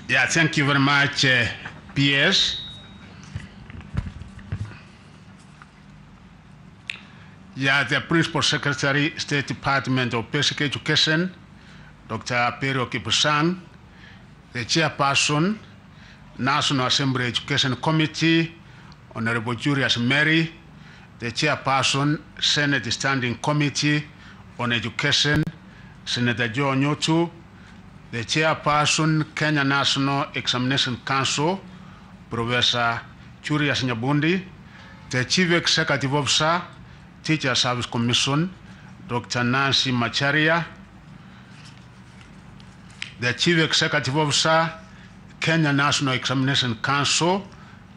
Yeah, thank you very much, PS. Yeah, the Principal Secretary, State Department of Basic Education, Dr. Pero Kipusang, the Chairperson, National Assembly Education Committee, Honorable Julius Mary, the Chairperson, Senate Standing Committee on Education, Senator Joe Nyotu, the Chairperson, Kenya National Examination Council, Professor Julius Nyabundi, the Chief Executive Officer, Teacher Service Commission, Dr. Nancy Macharia, the Chief Executive Officer, Kenya National Examination Council,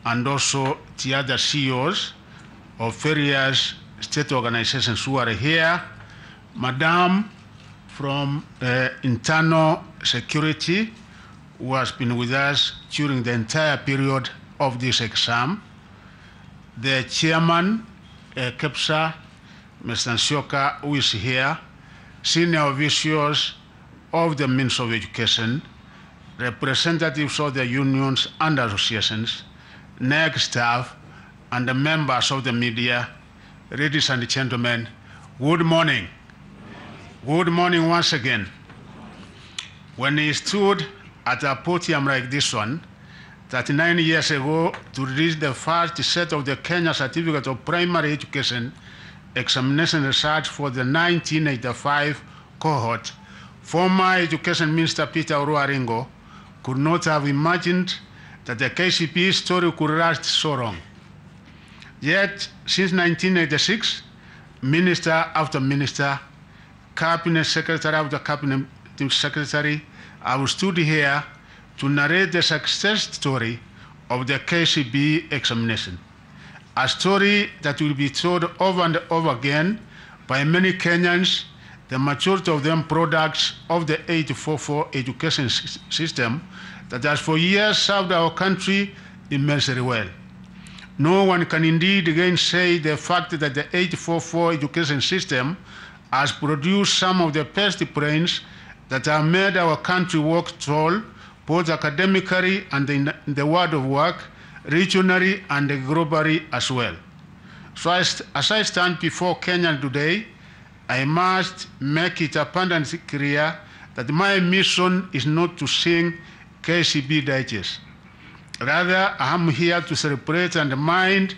and also the other CEOs of various state organizations who are here, Madam from Internal Security, who has been with us during the entire period of this exam, the Chairman, KEPSA, Mr. Nsyoka, who is here, senior officials of the Ministry of Education, representatives of the unions and associations, NEC staff, and the members of the media. Ladies and gentlemen, good morning. Good morning once again. When he stood at a podium like this one, 39 years ago, to release the first set of the Kenya Certificate of Primary Education examination results for the 1985 cohort, former Education Minister Peter Oruaringo could not have imagined that the KCPE story could last so long. Yet, since 1986, minister after minister, cabinet secretary after cabinet secretary, have stood here to narrate the success story of the KCPE examination, a story that will be told over and over again by many Kenyans, the majority of them products of the 844 education system that has for years served our country immensely well. No one can indeed gainsay the fact that the 844 education system has produced some of the best brains that have made our country work tall, both academically and in the world of work, regionally and globally as well. So as I stand before Kenya today, I must make it abundantly clear that my mission is not to sing KCPE digest. Rather, I am here to celebrate and remind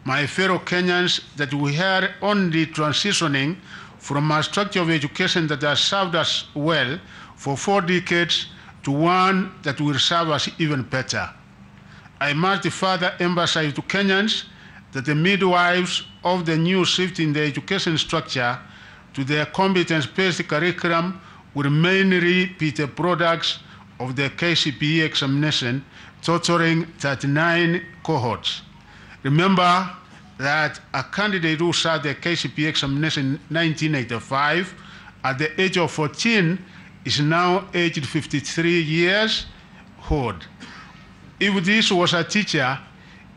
my fellow Kenyans that we are only transitioning from a structure of education that has served us well for 4 decades to one that will serve us even better. I must further emphasize to Kenyans that the midwives of the new shift in the education structure to the competence-based curriculum will mainly be the products of the KCPE examination, totaling 39 cohorts. Remember that a candidate who sat the KCPE examination in 1985 at the age of 14 is now aged 53 years old. If this was a teacher,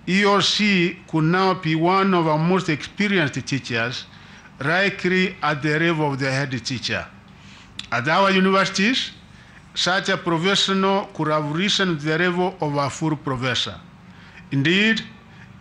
he or she could now be one of our most experienced teachers, likely at the level of the head teacher. At our universities, such a professional could have risen to the level of a full professor. Indeed,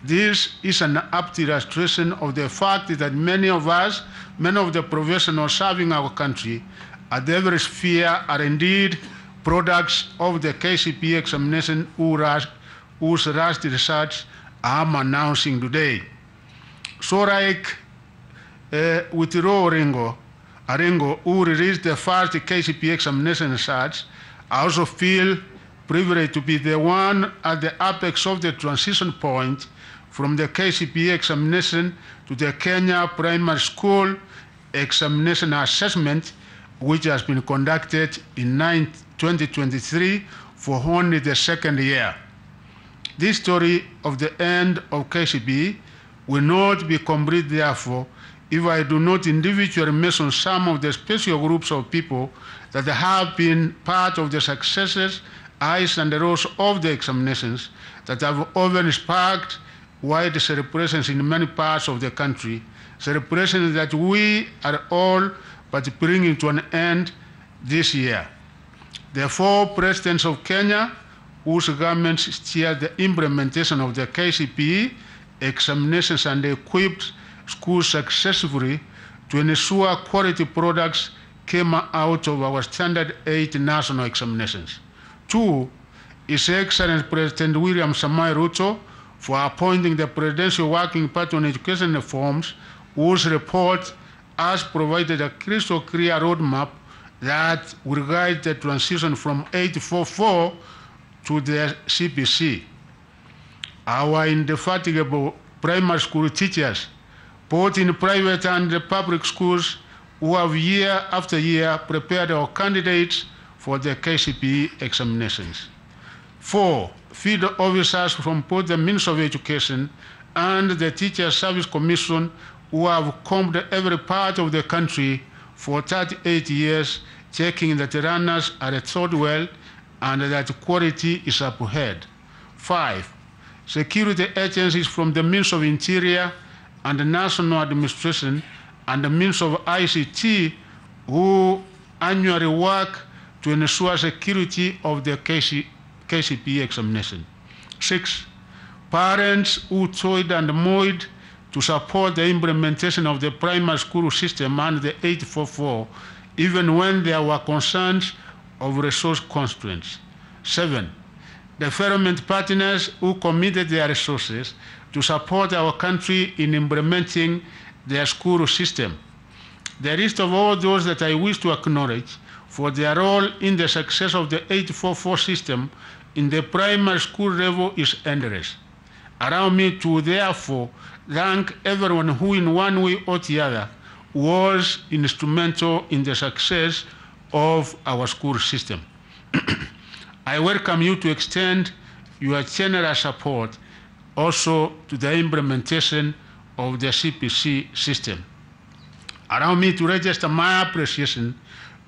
this is an apt illustration of the fact that many of the professionals serving our country at every sphere are indeed products of the KCPE examination whose last results I am announcing today. So like with Oruaringo, who released the first KCPE examination results, I also feel privileged to be the one at the apex of the transition point from the KCPE examination to the Kenya Primary School Examination Assessment, which has been conducted in 2023 for only the second year. This story of the end of KCPE will not be complete, therefore, if I do not individually mention some of the special groups of people that have been part of the successes, highs and lows of the examinations that have often sparked wide celebrations in many parts of the country, celebrations that we are all but bringing to an end this year. The 4 presidents of Kenya whose governments steered the implementation of the KCPE examinations and equipped schools successfully to ensure quality products came out of our Standard 8 national examinations. 2, His Excellency President William Samoei Ruto for appointing the Presidential Working Party on Education Reforms, whose report has provided a crystal clear roadmap that will guide the transition from 844 to the CPC. Our indefatigable primary school teachers, both in private and public schools, who have year after year prepared our candidates for the KCPE examinations. 4, field officers from both the Ministry of Education and the Teacher Service Commission who have combed every part of the country for 38 years, checking that the runners are taught well and that quality is upheld. 5, security agencies from the Ministry of Interior and the National Administration and the Ministry of ICT who annually work to ensure security of the KCPE examination. 6, parents who toiled and moiled to support the implementation of the primary school system and the 844, even when there were concerns of resource constraints. 7, development partners who committed their resources to support our country in implementing their school system. The list of all those that I wish to acknowledge for their role in the success of the 844 system in the primary school level is endless. Allow me to therefore thank everyone who in one way or the other was instrumental in the success of our school system. I welcome you to extend your generous support also to the implementation of the CPC system. Allow me to register my appreciation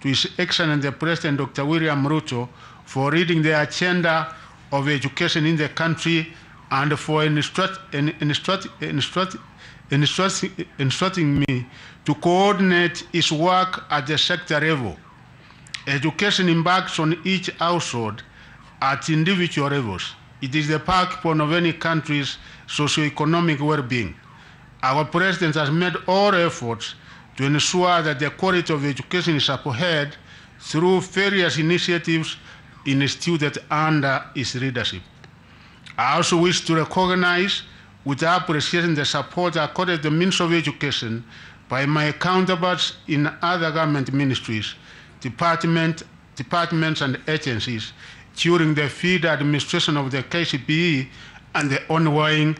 to His Excellency President Dr. William Ruto for leading the agenda of education in the country and for instructing me to coordinate his work at the sector level. Education embarks on each household at individual levels. It is the backbone of any country's socio-economic well-being. Our President has made all efforts to ensure that the quality of education is upheld through various initiatives instituted under his leadership. I also wish to recognize with appreciation the support accorded to the Ministry of Education by my counterparts in other government ministries, departments and agencies during the field administration of the KCPE and the ongoing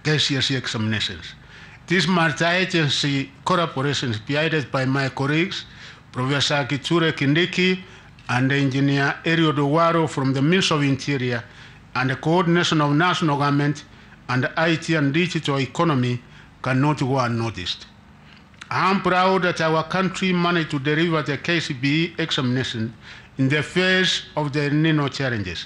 KCSE examinations. This multi-agency collaboration is spearheaded by my colleagues, Professor Kiture Kindiki and Engineer Eliud Owaro from the Ministry of Interior, and the coordination of national government and IT and digital economy cannot go unnoticed. I am proud that our country managed to deliver the KCPE examination in the face of the El Nino challenges.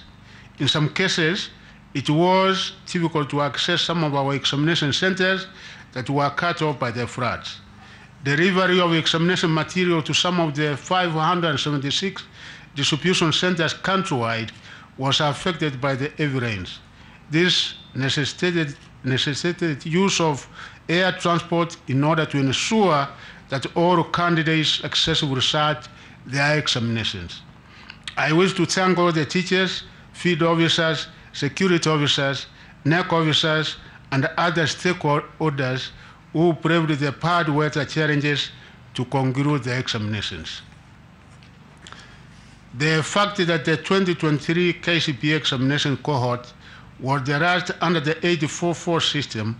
In some cases, it was difficult to access some of our examination centers that were cut off by the floods. Delivery of examination material to some of the 576 distribution centers countrywide was affected by the heavy rains. This necessitated use of air transport in order to ensure that all candidates successfully sat their examinations. I wish to thank all the teachers, field officers, security officers, NEC officers, and other stakeholders who braved the bad weather challenges to conclude the examinations. The fact that the 2023 KCPE examination cohort was the last under the 844 system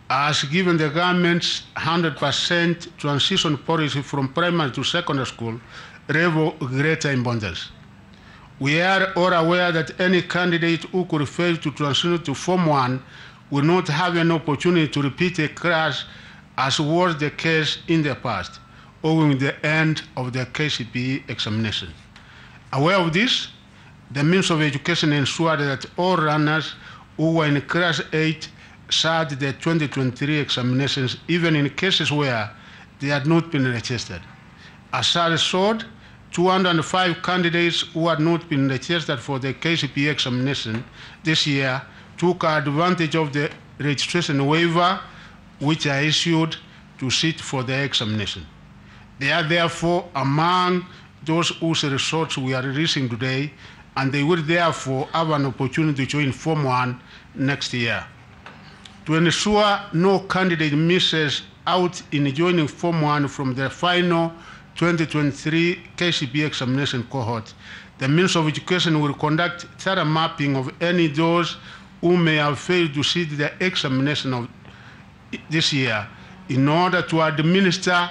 has given the government's 100% transition policy from primary to secondary school level greater importance. We are all aware that any candidate who could fail to transition to Form 1 will not have an opportunity to repeat a class as was the case in the past, owing the end of the KCPE examination. Aware of this, the Ministry of Education ensured that all runners who were in Class 8 sat the 2023 examinations, even in cases where they had not been registered. As a result, 205 candidates who had not been registered for the KCPE examination this year took advantage of the registration waiver which I issued to sit for the examination. They are therefore among those whose results we are releasing today, and they will therefore have an opportunity to join Form 1 next year. To ensure no candidate misses out in joining Form 1 from the final 2023 KCPE examination cohort, the Ministry of Education will conduct thorough mapping of any those who may have failed to sit the examination of this year in order to administer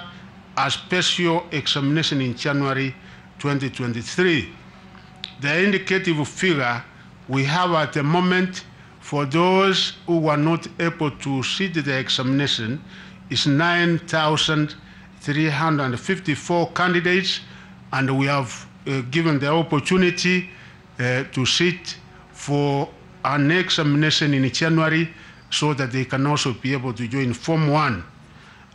a special examination in January 2023. The indicative figure we have at the moment for those who were not able to sit the examination is 9,354 candidates, and we have given the opportunity to sit for an examination in January so that they can also be able to join Form 1.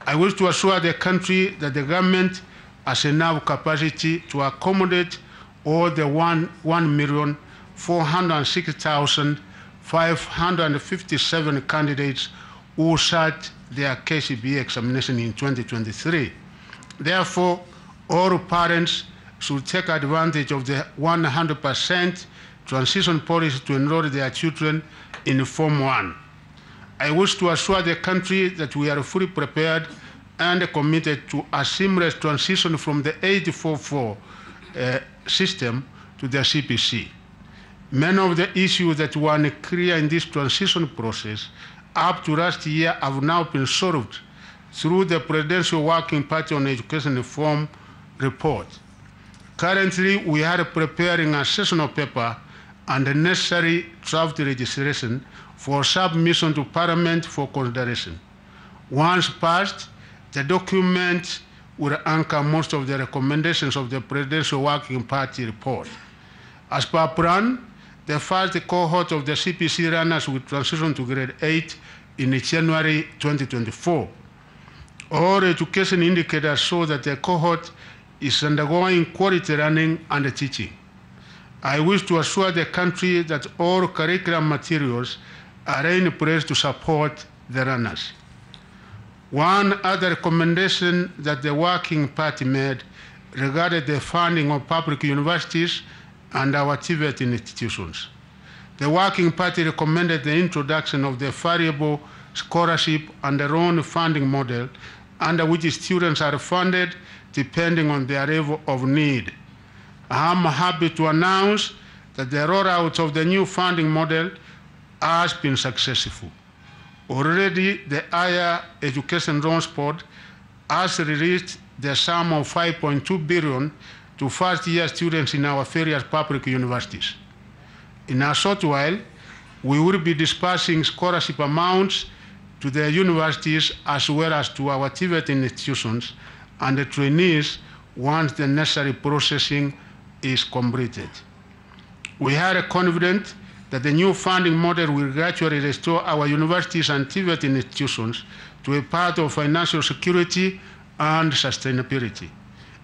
I wish to assure the country that the government has enough capacity to accommodate all the 1,406,557 candidates who sat their KCPE examination in 2023. Therefore, all parents should take advantage of the 100% transition policy to enroll their children in Form 1. I wish to assure the country that we are fully prepared and committed to a seamless transition from the 844 system to the CPC. Many of the issues that were unclear in this transition process up to last year have now been solved through the Presidential Working Party on Education Reform report. Currently, we are preparing a sessional paper and the necessary draft legislation for submission to Parliament for consideration. Once passed, the document will anchor most of the recommendations of the Presidential Working Party report. As per plan, the first cohort of the CPC runners will transition to grade 8 in January 2024. All education indicators show that the cohort is undergoing quality learning and teaching. I wish to assure the country that all curriculum materials are in place to support the runners. One other recommendation that the Working Party made regarded the funding of public universities and our TVET institutions. The Working Party recommended the introduction of the variable scholarship and the loan funding model under which students are funded depending on their level of need. I am happy to announce that the rollout of the new funding model has been successful. Already, the Higher Education Loans Board has released the sum of 5.2 billion to first-year students in our various public universities. In a short while, we will be dispersing scholarship amounts to the universities as well as to our TVET institutions and the trainees once the necessary processing is completed. We are confident that the new funding model will gradually restore our universities and TVET institutions to a path of financial security and sustainability,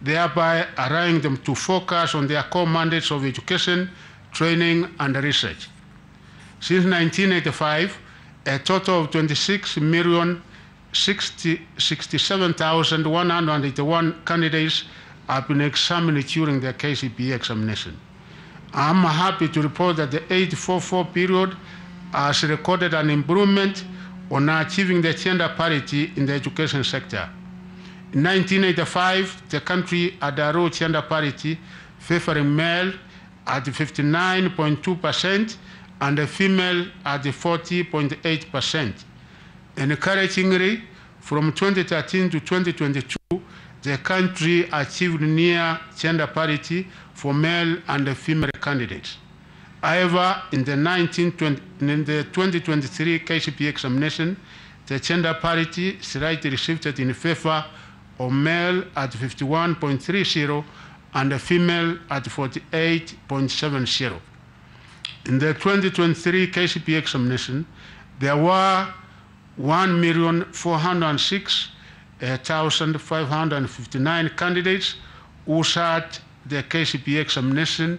thereby allowing them to focus on their core mandates of education, training, and research. Since 1985, a total of 26,067,181 candidates have been examined during the KCPE examination. I am happy to report that the 844 period has recorded an improvement on achieving the gender parity in the education sector. In 1985, the country had a low gender parity favoring male at 59.2% and the female at 40.8%. Encouragingly, from 2013 to 2022, the country achieved near gender parity for male and female candidates. However, in the 2023 KCPE examination, the gender parity slightly shifted in favor of male at 51.30 and the female at 48.70. In the 2023 KCPE examination, there were 1,406,559 candidates who sat the KCPE examination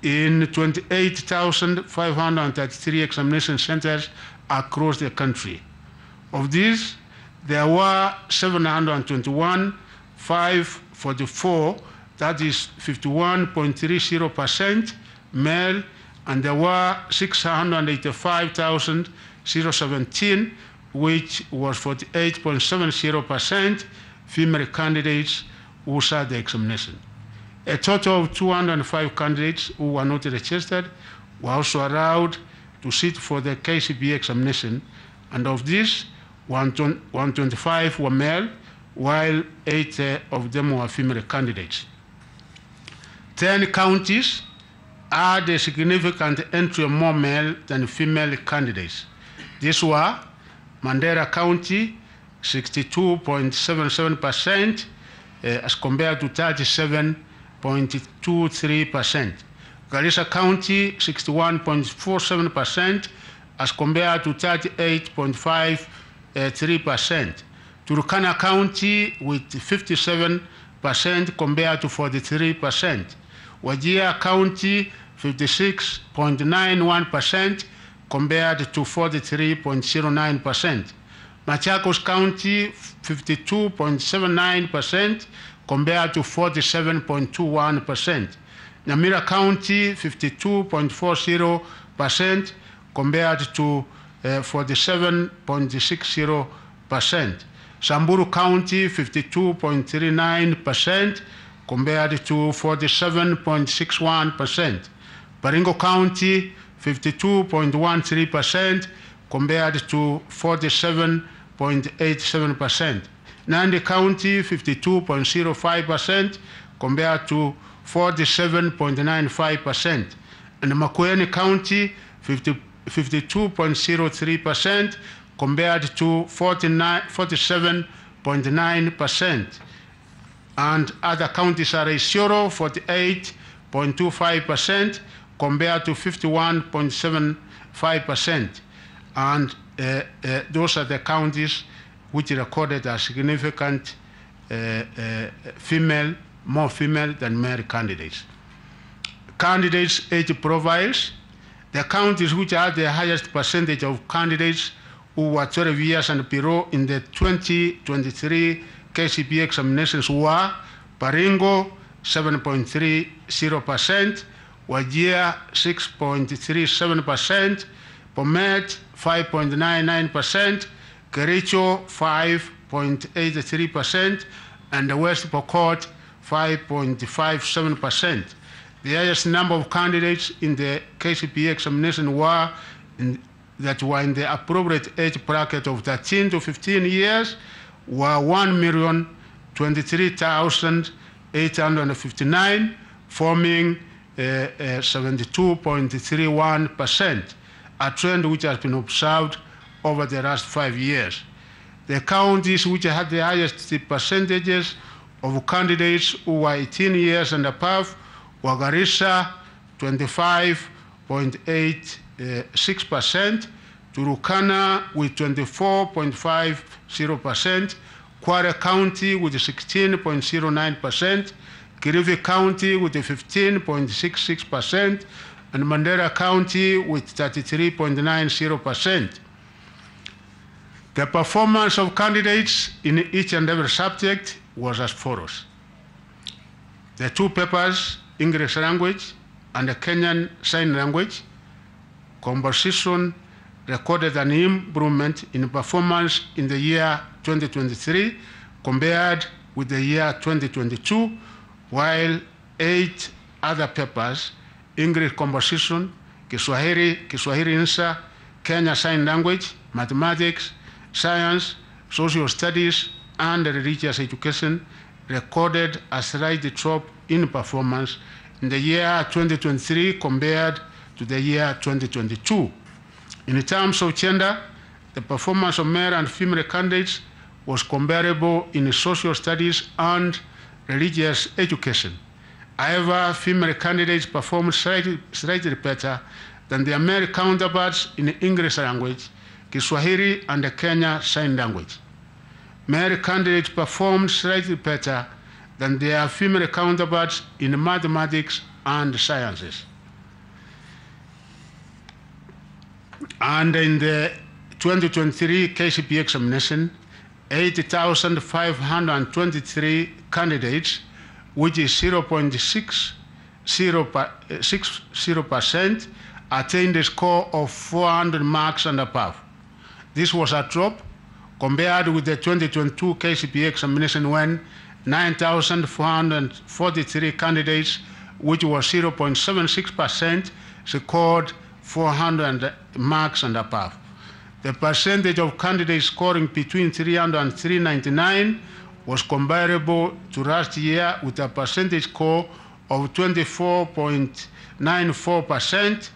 in 28,533 examination centers across the country. Of these, there were 721, 544, that is 51.30% male, and there were 685,017, which was 48.70% female candidates who sat the examination. A total of 205 candidates who were not registered were also allowed to sit for the KCPE examination, and of these, 125 were male, while 8 of them were female candidates. 10 counties had a significant entry of more male than female candidates. These were Mandera County, 62.77%, as compared to 37.23%. Garissa County, 61.47%, as compared to 38.53%. Turkana County with 57% compared to 43%. Wajir County, 56.91% compared to 43.09%. Machakos County, 52.79% compared to 47.21%. Nyamira County, 52.40% compared to 47.60%. Samburu County, 52.39% compared to 47.61%. Baringo County, 52.13% compared to 47.87%. Nandi County, 52.05% compared to 47.95%. And Makueni County, 52.03% compared to 47.9%. And other counties are Isiolo, 48.25% compared to 51.75%. And those are the counties which recorded a significant more female than male candidates. Candidates' age profiles. The counties which had the highest percentage of candidates who were 12 years and below in the 2023 KCPE examinations were Baringo, 7.30%, Wajir, 6.37%, Bomet, 5.99%, Kericho, 5.83%, and the West Pokot, 5.57%. The highest number of candidates in the KCPE examination that were in the appropriate age bracket of 13 to 15 years were 1,023,859, forming 72.31%, a trend which has been observed over the last 5 years. The counties which had the highest percentages of candidates who were 18 years and above were Garissa, 25.86%, Turkana with 24.50%, Kwara County with 16.09%, Kilifi County with 15.66%, and Mandera County with 33.90%. The performance of candidates in each and every subject was as follows. The two papers, English language and the Kenyan Sign Language, composition recorded an improvement in performance in the year 2023 compared with the year 2022, while 8 other papers, English composition, Kiswahili Insa, Kenya Sign Language, Mathematics, Science, Social Studies, and Religious Education, recorded a slight drop in performance in the year 2023 compared to the year 2022. In terms of gender, the performance of male and female candidates was comparable in social studies and religious education. However, female candidates performed slightly better than their male counterparts in English language, Kiswahili, and the Kenya Sign Language. Male candidates performed slightly better than their female counterparts in mathematics and sciences. And in the 2023 KCPE examination, 80,523 candidates, which is 0.60%, attained a score of 400 marks and above. This was a drop compared with the 2022 KCPE examination when 9,443 candidates, which was 0.76%, scored 400 marks and above. The percentage of candidates scoring between 300 and 399 was comparable to last year with a percentage score of 24.94%,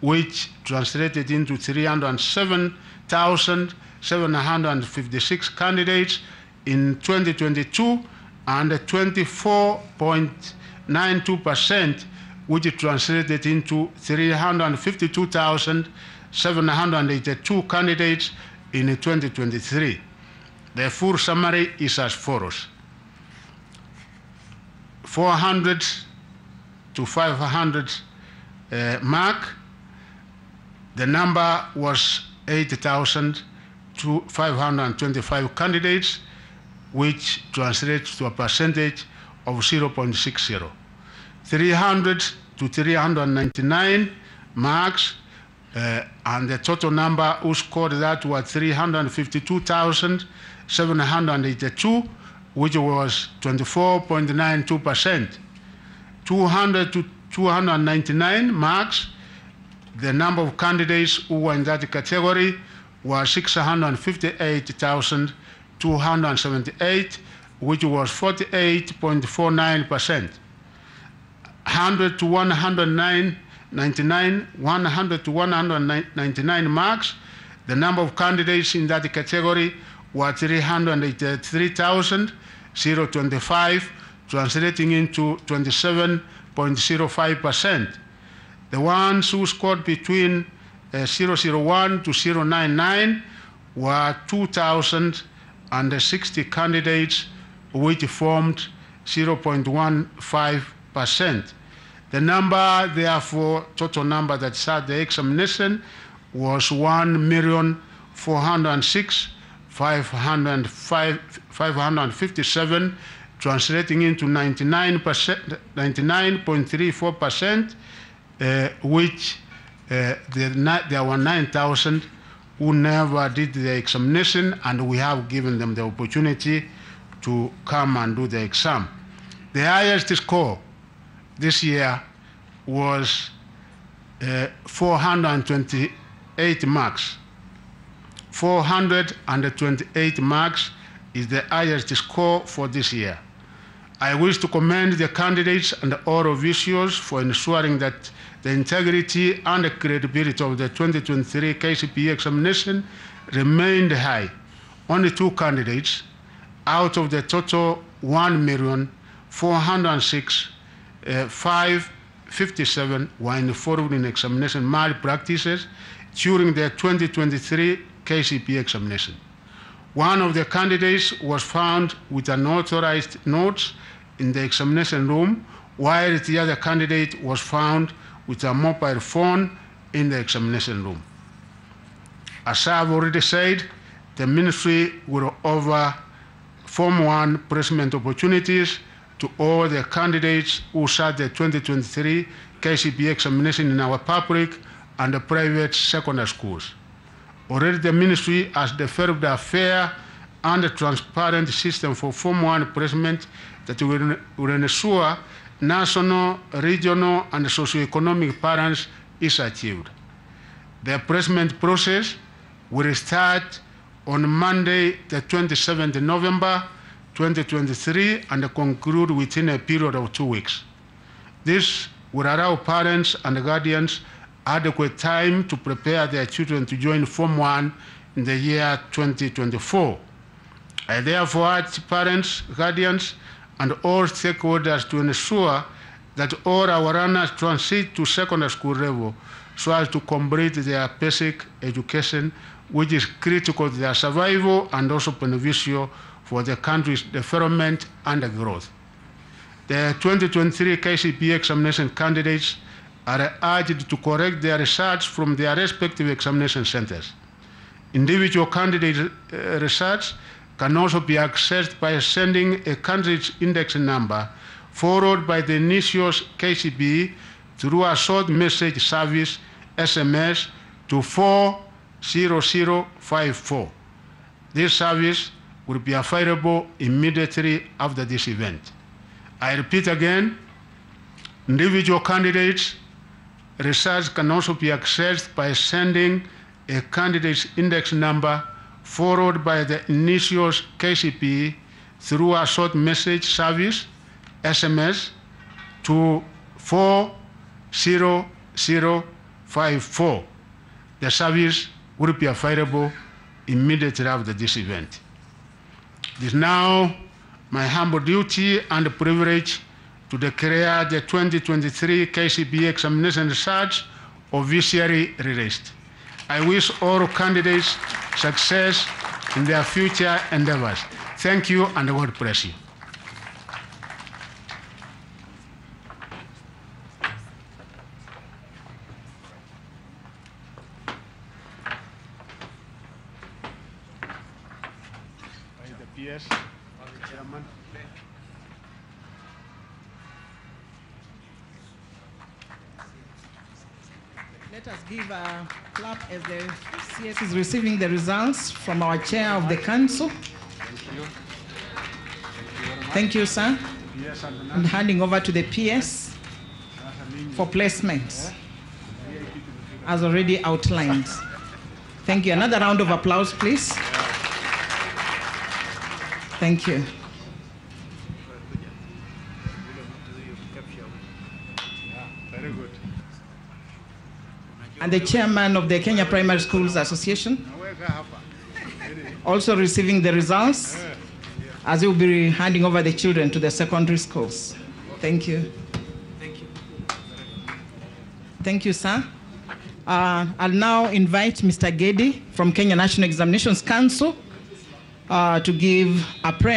which translated into 307,756 candidates in 2022 and 24.92%, which translated into 352,782 candidates in 2023. The full summary is as follows. 400 to 500 mark, the number was 8,525 candidates, which translates to a percentage of 0.60. 300 to 399 marks, and the total number who scored that was 352,782, which was 24.92%. 200 to 299 marks, the number of candidates who were in that category was 658,278, which was 48.49%. 100 to 199 marks, the number of candidates in that category was 383,025, translating into 27.05%. The ones who scored between 001 to 099 were 2,060 candidates, which formed 0.15%. The number, therefore, total number that sat the examination was 1,406,557, translating into 99.34%, which there were 9,000 who never did the examination, and we have given them the opportunity to come and do the exam. The highest score this year was 428 marks. 428 marks is the highest score for this year. I wish to commend the candidates and all officials for ensuring that the integrity and the credibility of the 2023 KCPE examination remained high. Only 2 candidates out of the total 1,406,557 were involved in examination malpractices during the 2023 KCPE examination. One of the candidates was found with unauthorized notes in the examination room, while the other candidate was found with a mobile phone in the examination room. As I've already said, the ministry will offer Form 1 placement opportunities to all the candidates who sat the 2023 KCPE examination in our public and the private secondary schools. Already the ministry has developed a fair and a transparent system for Form 1 placement that will ensure national, regional, and socioeconomic balance is achieved. The placement process will start on Monday, the 27th November 2023, and conclude within a period of 2 weeks. This will allow parents and guardians adequate time to prepare their children to join Form 1 in the year 2024. I therefore urge parents, guardians, and all stakeholders to ensure that all our learners transit to secondary school level so as to complete their basic education, which is critical to their survival and also beneficial for the country's development and growth. The 2023 KCPE examination candidates are urged to correct their results from their respective examination centers. Individual candidate results can also be accessed by sending a candidate's index number followed by the initials KCPE through a short message service SMS to 40054. This service will be available immediately after this event. I repeat again, individual candidates' results can also be accessed by sending a candidate's index number followed by the initials KCPE through a short message service, SMS, to 40054. The service will be available immediately after this event. It is now my humble duty and privilege to declare the 2023 KCPE examination results officially released. I wish all candidates success in their future endeavors. Thank you and God bless you. Yes. Chairman. Let us give a clap as the CS is receiving the results from our chair of the council. Thank you. Thank you, sir. Yes, and handing over to the PS for placements, as already outlined. Thank you. Another round of applause, please. Thank you. Very good. And the chairman of the Kenya Primary Schools Association, also receiving the results, as he will be handing over the children to the secondary schools. Thank you. Thank you. Thank you, sir. I'll now invite Mr. Gedi from Kenya National Examinations Council to give a prayer.